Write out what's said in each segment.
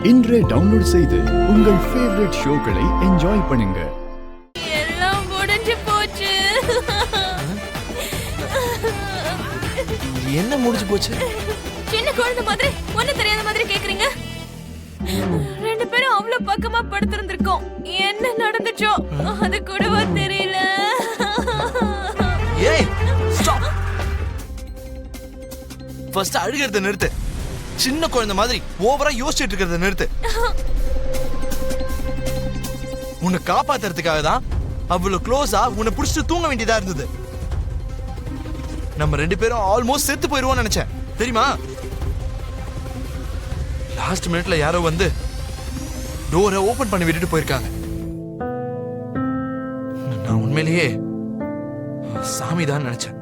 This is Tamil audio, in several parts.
இன்றே டவுன்லோட் செய்து உங்கள் ஃபேவரட் ஷோக்களை என்ஜாய் பண்ணுங்க. எல்லாம் முடிஞ்சு போச்சு. என்ன முடிஞ்சு போச்சு? சின்ன குழந்தை மாதிரி ஒண்ணு தெரியாத மாதிரி கேக்குறீங்க. ரெண்டு பேரும் அவ்வளவு பக்கமா படுத்திருந்திருக்கோம். என்ன நடந்துச்சோ அது கூடவா தெரியல. ஏய் ஸ்டாப். ஃபர்ஸ்ட் அழுகிறத நிறுத்து. சின்ன குழந்தை மாதிரி ஓவரா யோசிச்சுட்டு இருக்கிறத நிறுத்து. உன்னை காப்பாத்துறதுக்காக தான் அவ்வளவு க்ளோஸா உன்னை புடிச்சிட்டு தூங்க வேண்டியதா இருந்தது. நம்ம ரெண்டு பேரும் ஆல்மோஸ்ட் செத்து போயிருவோம்னு நினைச்சேன் தெரியுமா? லாஸ்ட் மினிட்ல யாரோ வந்து டோரை ஓபன் பண்ணி விட்டுட்டு போயிருக்காங்க. நான் உண்மையிலேயே சாமி தான் நினைச்சேன்.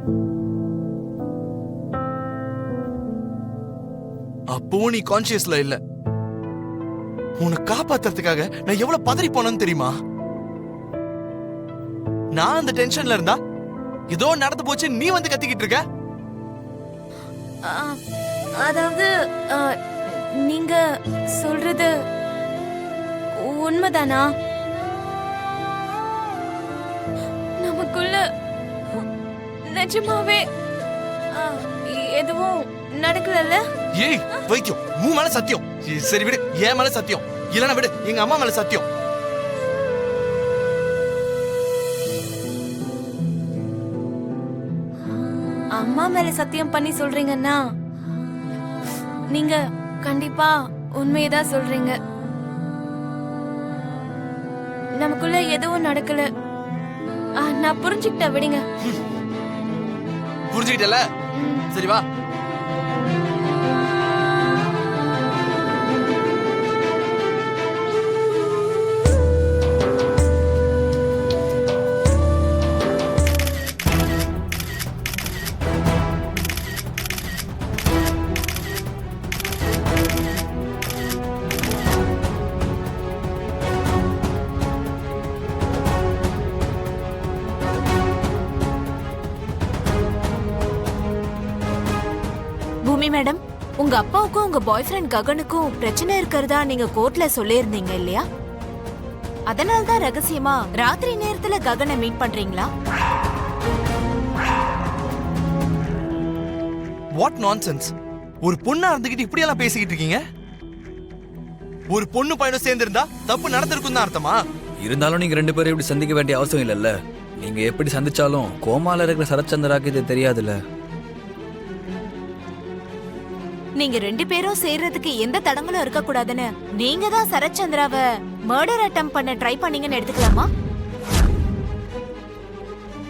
அப்போ நீ கான்சியஸ்ல இல்ல. உன்னை காப்பாத்துறதுக்காக நான் எவ்வளவு பதறி போனேன்னு தெரியுமா? நான் அந்த டென்ஷன்ல இருந்தா ஏதோ நடந்து போச்சு நீ வந்து கத்திக்கிட்டு இருக்க. அதாவது நீங்க சொல்றது உண்மைதானா? நமக்குள்ள நிஜமாவே எதுவும் நடக்கல. ஏய் வைத்தியம், உன் மேல சத்தியம். சரி விடு, என் மேல சத்தியம். இல்லனா விடு, எங்க அம்மா மேல சத்தியம். அம்மா மேல சத்தியம் பண்ணி சொல்றீங்கன்னா நீங்க கண்டிப்பா உண்மையதான் சொல்றீங்க. நமக்குள்ள எதுவும் நடக்கல. நான் புரிஞ்சுக்கிட்ட, விடுங்க. புரிஞ்சுக்கிட்டல? சரி வா. பூமி மேடம், உங்க அப்பாவுக்கும் உங்க பாய் ஃப்ரெண்ட் ககனுக்கும் பிரச்சனை இருக்கிறதா நீங்க கோர்ட்ல சொல்லியிருந்தீங்க இல்லையா? அதனால தான் ரகசியமா ராத்திரி நேரத்துல ககனை மீட் பண்றீங்களா? What nonsense. ஒரு பொண்ணா இருந்துகிட்டு இப்படி எல்லாம் பேசிக்கிட்டு இருக்கீங்க? ஒரு பொண்ணு பையனும் சேர்ந்து இருந்தா தப்பு நடந்திருக்கும் தான் அர்த்தமா? இருந்தாலும் நீங்க ரெண்டு பேரும் இப்படி சந்திக்க வேண்டிய அவசியம் இல்லைல்ல. நீங்க எப்படி சந்திச்சாலும் கோமால இருக்கிற சரத்சந்திராக்கு இது தெரியாதுல்ல. நீங்க ரெண்டு பேரும் சேர்றதுக்கு எந்த தடங்களும் இருக்க கூடாதுன்னு நீங்க தான் சரத்சந்திராவை மர்டர் அட்டெம்ப்ட் பண்ண ட்ரை பண்ணீங்கன்னு எடுத்துக்கலாமா?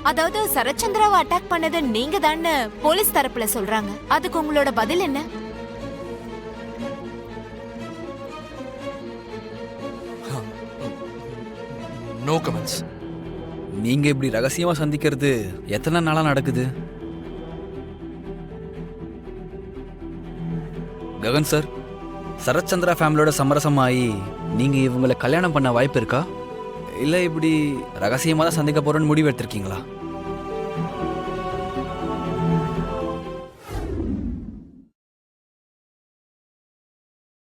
அதாவது சரத்சந்திராவை அட்டாக் பண்ணது நீங்க தான் போலீஸ் தரப்புல சொல்றாங்க. அதுக்கு உங்களோட பதில் என்ன? No comments. நீங்க இப்படி ரகசியமா சந்திக்கிறது எத்தனை நாளா நடக்குது? ககன் சார், சரத்சந்திரா ஃபேமிலியோட சமரசமாயி நீங்க இவங்களை கல்யாணம் பண்ண வாய்ப்பு இருக்கா? இல்ல இப்படி ரகசியமா தான் சந்திக்க போறோன்னு முடிவு எடுத்திருக்கீங்களா?